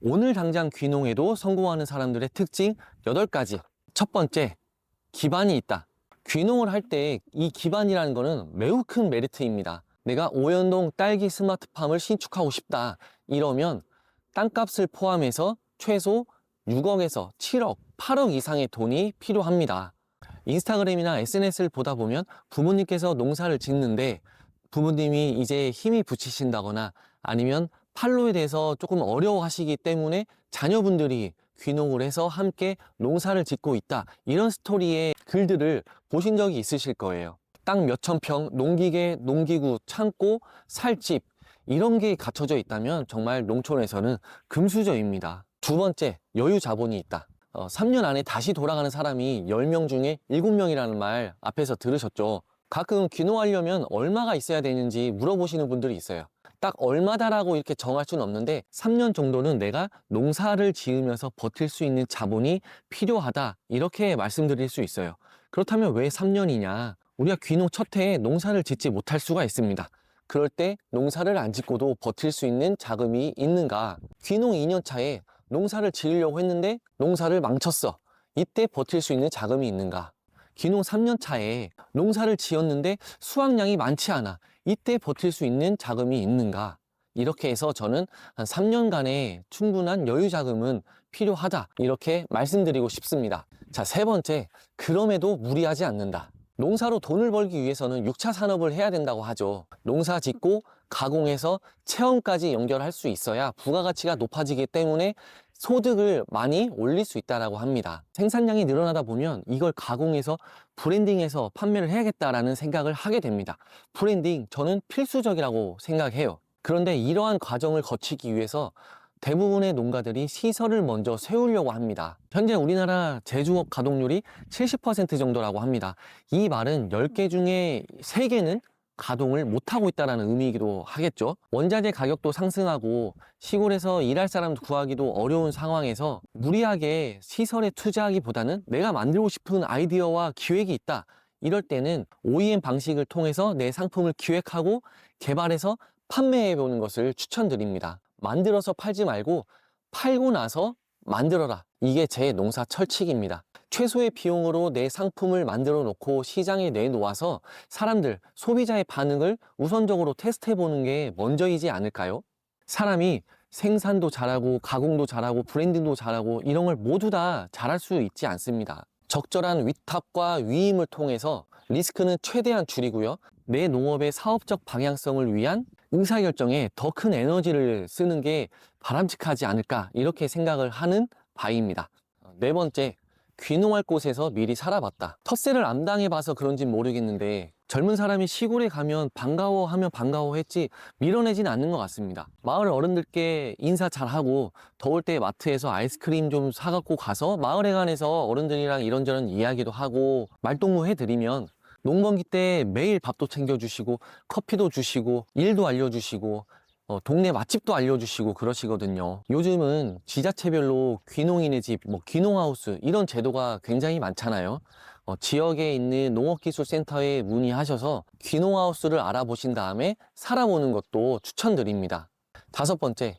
오늘 당장 귀농에도 성공하는 사람들의 특징 8가지. 첫 번째, 기반이 있다. 귀농을 할 때 이 기반이라는 거는 매우 큰 메리트입니다. 내가 오연동 딸기 스마트팜을 신축하고 싶다. 이러면 땅값을 포함해서 최소 6억에서 7억, 8억 이상의 돈이 필요합니다. 인스타그램이나 SNS를 보다 보면 부모님께서 농사를 짓는데 부모님이 이제 힘이 붙이신다거나 아니면 판로에 대해서 조금 어려워하시기 때문에 자녀분들이 귀농을 해서 함께 농사를 짓고 있다. 이런 스토리의 글들을 보신 적이 있으실 거예요. 땅 몇천 평, 농기계, 농기구, 창고, 살집 이런 게 갖춰져 있다면 정말 농촌에서는 금수저입니다. 두 번째, 여유 자본이 있다. 3년 안에 다시 돌아가는 사람이 10명 중에 7명이라는 말 앞에서 들으셨죠? 가끔 귀농하려면 얼마가 있어야 되는지 물어보시는 분들이 있어요. 딱 얼마다라고 이렇게 정할 수는 없는데 3년 정도는 내가 농사를 지으면서 버틸 수 있는 자본이 필요하다 이렇게 말씀드릴 수 있어요. 그렇다면 왜 3년이냐? 우리가 귀농 첫 해에 농사를 짓지 못할 수가 있습니다. 그럴 때 농사를 안 짓고도 버틸 수 있는 자금이 있는가? 귀농 2년 차에 농사를 지으려고 했는데 농사를 망쳤어. 이때 버틸 수 있는 자금이 있는가? 귀농 3년 차에 농사를 지었는데 수확량이 많지 않아. 이때 버틸 수 있는 자금이 있는가? 이렇게 해서 저는 한 3년간의 충분한 여유 자금은 필요하다. 이렇게 말씀드리고 싶습니다. 자, 세 번째, 그럼에도 무리하지 않는다. 농사로 돈을 벌기 위해서는 6차 산업을 해야 된다고 하죠. 농사 짓고 가공해서 체험까지 연결할 수 있어야 부가가치가 높아지기 때문에 소득을 많이 올릴 수 있다고 합니다. 생산량이 늘어나다 보면 이걸 가공해서 브랜딩해서 판매를 해야겠다라는 생각을 하게 됩니다. 브랜딩, 저는 필수적이라고 생각해요. 그런데 이러한 과정을 거치기 위해서 대부분의 농가들이 시설을 먼저 세우려고 합니다. 현재 우리나라 제조업 가동률이 70% 정도라고 합니다. 이 말은 10개 중에 3개는 가동을 못하고 있다는 의미이기도 하겠죠. 원자재 가격도 상승하고 시골에서 일할 사람도 구하기도 어려운 상황에서 무리하게 시설에 투자하기보다는 내가 만들고 싶은 아이디어와 기획이 있다. 이럴 때는 OEM 방식을 통해서 내 상품을 기획하고 개발해서 판매해 보는 것을 추천드립니다. 만들어서 팔지 말고 팔고 나서 만들어라. 이게 제 농사 철칙입니다. 최소의 비용으로 내 상품을 만들어 놓고 시장에 내놓아서 사람들, 소비자의 반응을 우선적으로 테스트해 보는 게 먼저이지 않을까요? 사람이 생산도 잘하고 가공도 잘하고 브랜딩도 잘하고 이런 걸 모두 다 잘할 수 있지 않습니다. 적절한 위탁과 위임을 통해서 리스크는 최대한 줄이고요. 내 농업의 사업적 방향성을 위한 의사결정에 더 큰 에너지를 쓰는 게 바람직하지 않을까 이렇게 생각을 하는 바입니다. 네 번째, 귀농할 곳에서 미리 살아봤다. 텃세를 안 당해봐서 그런진 모르겠는데 젊은 사람이 시골에 가면 반가워하면 반가워했지 밀어내진 않는 것 같습니다. 마을 어른들께 인사 잘하고 더울 때 마트에서 아이스크림 좀 사갖고 가서 마을에 관해서 어른들이랑 이런저런 이야기도 하고 말동무 해드리면 농번기 때 매일 밥도 챙겨주시고 커피도 주시고 일도 알려주시고 동네 맛집도 알려주시고 그러시거든요. 요즘은 지자체별로 귀농인의 집, 귀농하우스 이런 제도가 굉장히 많잖아요. 지역에 있는 농업기술센터에 문의하셔서 귀농하우스를 알아보신 다음에 살아보는 것도 추천드립니다. 다섯 번째,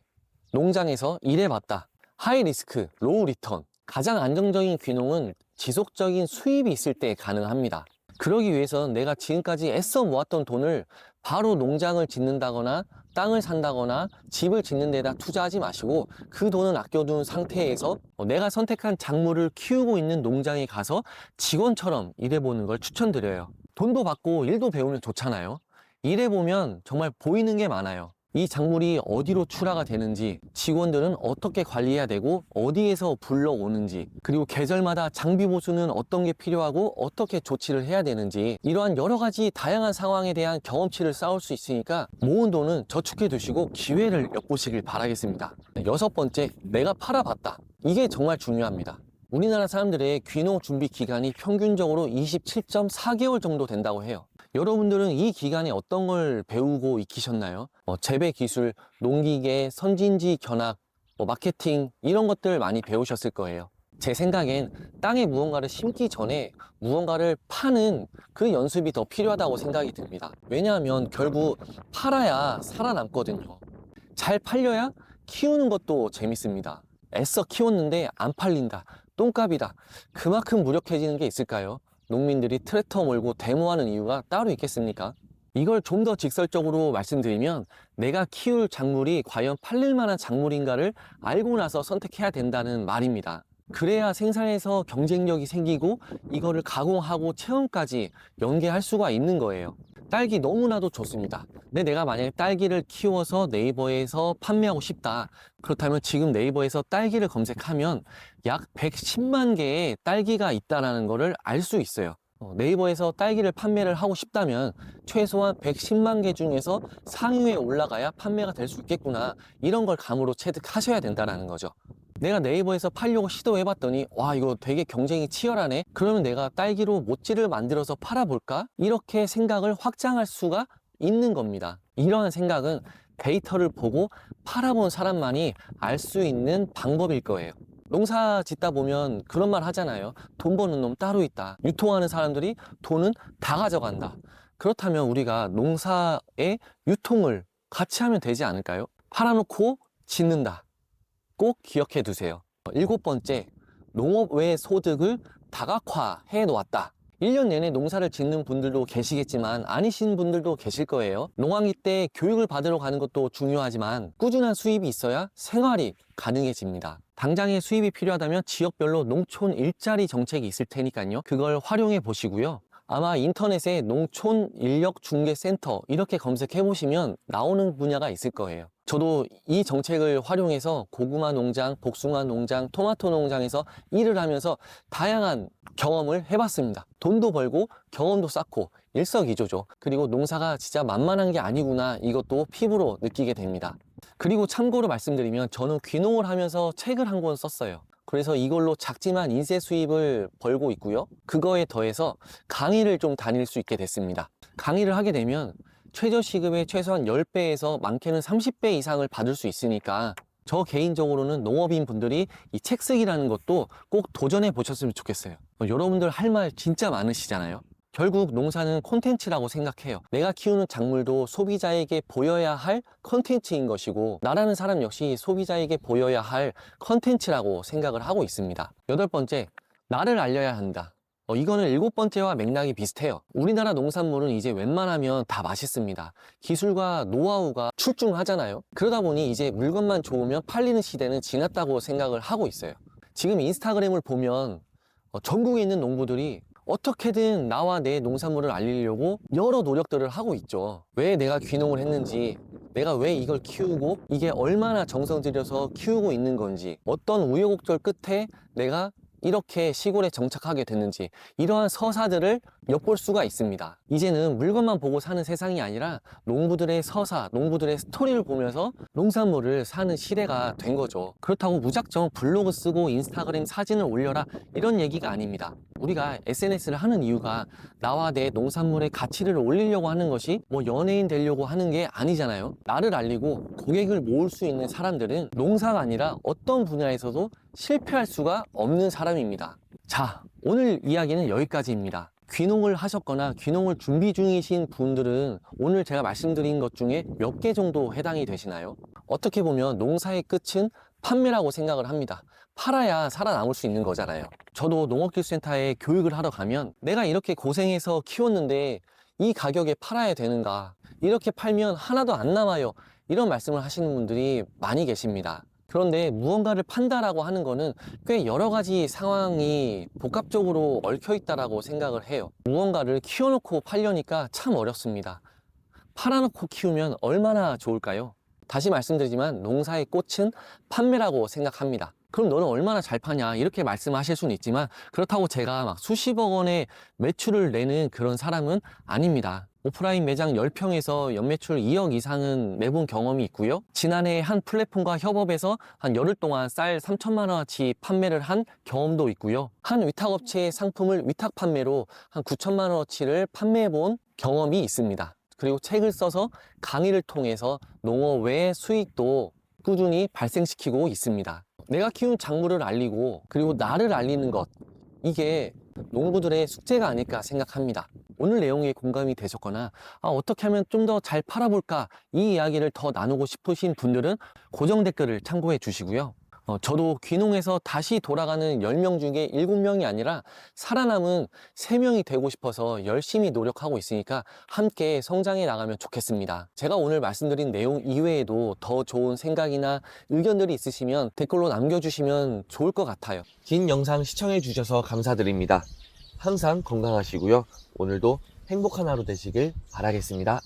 농장에서 일해봤다. 하이 리스크, 로우 리턴. 가장 안정적인 귀농은 지속적인 수입이 있을 때 가능합니다. 그러기 위해서는 내가 지금까지 애써 모았던 돈을 바로 농장을 짓는다거나 땅을 산다거나 집을 짓는 데다 투자하지 마시고 그 돈은 아껴둔 상태에서 내가 선택한 작물을 키우고 있는 농장에 가서 직원처럼 일해보는 걸 추천드려요. 돈도 받고 일도 배우면 좋잖아요. 일해보면 정말 보이는 게 많아요. 이 작물이 어디로 출하가 되는지, 직원들은 어떻게 관리해야 되고 어디에서 불러오는지, 그리고 계절마다 장비 보수는 어떤 게 필요하고 어떻게 조치를 해야 되는지, 이러한 여러 가지 다양한 상황에 대한 경험치를 쌓을 수 있으니까 모은 돈은 저축해 두시고 기회를 엿보시길 바라겠습니다. 여섯 번째, 내가 팔아봤다. 이게 정말 중요합니다. 우리나라 사람들의 귀농 준비 기간이 평균적으로 27.4개월 정도 된다고 해요. 여러분들은 이 기간에 어떤 걸 배우고 익히셨나요? 재배 기술, 농기계, 선진지 견학, 마케팅 이런 것들 많이 배우셨을 거예요. 제 생각엔 땅에 무언가를 심기 전에 무언가를 파는 그 연습이 더 필요하다고 생각이 듭니다. 왜냐하면 결국 팔아야 살아남거든요. 잘 팔려야 키우는 것도 재밌습니다. 애써 키웠는데 안 팔린다, 똥값이다, 그만큼 무력해지는 게 있을까요? 농민들이 트랙터 몰고 데모하는 이유가 따로 있겠습니까? 이걸 좀 더 직설적으로 말씀드리면 내가 키울 작물이 과연 팔릴 만한 작물인가를 알고 나서 선택해야 된다는 말입니다. 그래야 생산에서 경쟁력이 생기고 이거를 가공하고 체험까지 연계할 수가 있는 거예요. 딸기 너무나도 좋습니다. 근데 내가 만약에 딸기를 키워서 네이버에서 판매하고 싶다. 그렇다면 지금 네이버에서 딸기를 검색하면 약 110만 개의 딸기가 있다는 것을 알 수 있어요. 네이버에서 딸기를 판매를 하고 싶다면 최소한 110만 개 중에서 상위에 올라가야 판매가 될 수 있겠구나. 이런 걸 감으로 체득하셔야 된다는 거죠. 내가 네이버에서 팔려고 시도해봤더니 와, 이거 되게 경쟁이 치열하네. 그러면 내가 딸기로 모찌를 만들어서 팔아볼까? 이렇게 생각을 확장할 수가 있는 겁니다. 이러한 생각은 데이터를 보고 팔아본 사람만이 알 수 있는 방법일 거예요. 농사 짓다 보면 그런 말 하잖아요. 돈 버는 놈 따로 있다. 유통하는 사람들이 돈은 다 가져간다. 그렇다면 우리가 농사의 유통을 같이 하면 되지 않을까요? 팔아놓고 짓는다. 꼭 기억해 두세요. 7번째, 농업 외 소득을 다각화해 놓았다. 1년 내내 농사를 짓는 분들도 계시겠지만 아니신 분들도 계실 거예요. 농한기 때 교육을 받으러 가는 것도 중요하지만 꾸준한 수입이 있어야 생활이 가능해집니다. 당장의 수입이 필요하다면 지역별로 농촌 일자리 정책이 있을 테니까요. 그걸 활용해 보시고요. 아마 인터넷에 농촌 인력 중개 센터 이렇게 검색해 보시면 나오는 분야가 있을 거예요. 저도 이 정책을 활용해서 고구마 농장, 복숭아 농장, 토마토 농장에서 일을 하면서 다양한 경험을 해봤습니다. 돈도 벌고 경험도 쌓고 일석이조죠. 그리고 농사가 진짜 만만한 게 아니구나, 이것도 피부로 느끼게 됩니다. 그리고 참고로 말씀드리면 저는 귀농을 하면서 책을 한 권 썼어요. 그래서 이걸로 작지만 인쇄 수입을 벌고 있고요. 그거에 더해서 강의를 좀 다닐 수 있게 됐습니다. 강의를 하게 되면 최저시급의 최소한 10배에서 많게는 30배 이상을 받을 수 있으니까 저 개인적으로는 농업인 분들이 이 책 쓰기라는 것도 꼭 도전해 보셨으면 좋겠어요. 여러분들 할 말 진짜 많으시잖아요. 결국 농사는 콘텐츠라고 생각해요. 내가 키우는 작물도 소비자에게 보여야 할 콘텐츠인 것이고 나라는 사람 역시 소비자에게 보여야 할 콘텐츠라고 생각을 하고 있습니다. 8번째, 나를 알려야 한다. 이거는 7번째와 맥락이 비슷해요. 우리나라 농산물은 이제 웬만하면 다 맛있습니다. 기술과 노하우가 출중하잖아요. 그러다 보니 이제 물건만 좋으면 팔리는 시대는 지났다고 생각을 하고 있어요. 지금 인스타그램을 보면 전국에 있는 농부들이 어떻게든 나와 내 농산물을 알리려고 여러 노력들을 하고 있죠. 왜 내가 귀농을 했는지, 내가 왜 이걸 키우고 이게 얼마나 정성 들여서 키우고 있는 건지, 어떤 우여곡절 끝에 내가 이렇게 시골에 정착하게 됐는지, 이러한 서사들을 엿볼 수가 있습니다. 이제는 물건만 보고 사는 세상이 아니라 농부들의 서사, 농부들의 스토리를 보면서 농산물을 사는 시대가 된 거죠. 그렇다고 무작정 블로그 쓰고 인스타그램 사진을 올려라, 이런 얘기가 아닙니다. 우리가 SNS를 하는 이유가 나와 내 농산물의 가치를 올리려고 하는 것이 뭐 연예인 되려고 하는 게 아니잖아요. 나를 알리고 고객을 모을 수 있는 사람들은 농사가 아니라 어떤 분야에서도 실패할 수가 없는 사람입니다. 자, 오늘 이야기는 여기까지입니다. 귀농을 하셨거나 귀농을 준비 중이신 분들은 오늘 제가 말씀드린 것 중에 몇 개 정도 해당이 되시나요? 어떻게 보면 농사의 끝은 판매라고 생각을 합니다. 팔아야 살아남을 수 있는 거잖아요. 저도 농업기술센터에 교육을 하러 가면 내가 이렇게 고생해서 키웠는데 이 가격에 팔아야 되는가? 이렇게 팔면 하나도 안 남아요. 이런 말씀을 하시는 분들이 많이 계십니다. 그런데 무언가를 판다라고 하는 거는 꽤 여러 가지 상황이 복합적으로 얽혀 있다라고 생각을 해요. 무언가를 키워놓고 팔려니까 참 어렵습니다. 팔아놓고 키우면 얼마나 좋을까요? 다시 말씀드리지만 농사의 꽃은 판매라고 생각합니다. 그럼 너는 얼마나 잘 파냐, 이렇게 말씀하실 수는 있지만 그렇다고 제가 막 수십억 원의 매출을 내는 그런 사람은 아닙니다. 오프라인 매장 10평에서 연매출 2억 이상은 내본 경험이 있고요. 지난해 한 플랫폼과 협업해서 한 열흘 동안 쌀 3천만 원어치 판매를 한 경험도 있고요. 한 위탁업체의 상품을 위탁 판매로 한 9천만 원어치를 판매해 본 경험이 있습니다. 그리고 책을 써서 강의를 통해서 농업 외 수익도 꾸준히 발생시키고 있습니다. 내가 키운 작물을 알리고 그리고 나를 알리는 것, 이게 농부들의 숙제가 아닐까 생각합니다. 오늘 내용에 공감이 되셨거나 어떻게 하면 좀 더 잘 팔아볼까 이 이야기를 더 나누고 싶으신 분들은 고정 댓글을 참고해 주시고요. 저도 귀농해서 다시 돌아가는 10명 중에 7명이 아니라 살아남은 3명이 되고 싶어서 열심히 노력하고 있으니까 함께 성장해 나가면 좋겠습니다. 제가 오늘 말씀드린 내용 이외에도 더 좋은 생각이나 의견들이 있으시면 댓글로 남겨주시면 좋을 것 같아요. 긴 영상 시청해 주셔서 감사드립니다. 항상 건강하시고요. 오늘도 행복한 하루 되시길 바라겠습니다.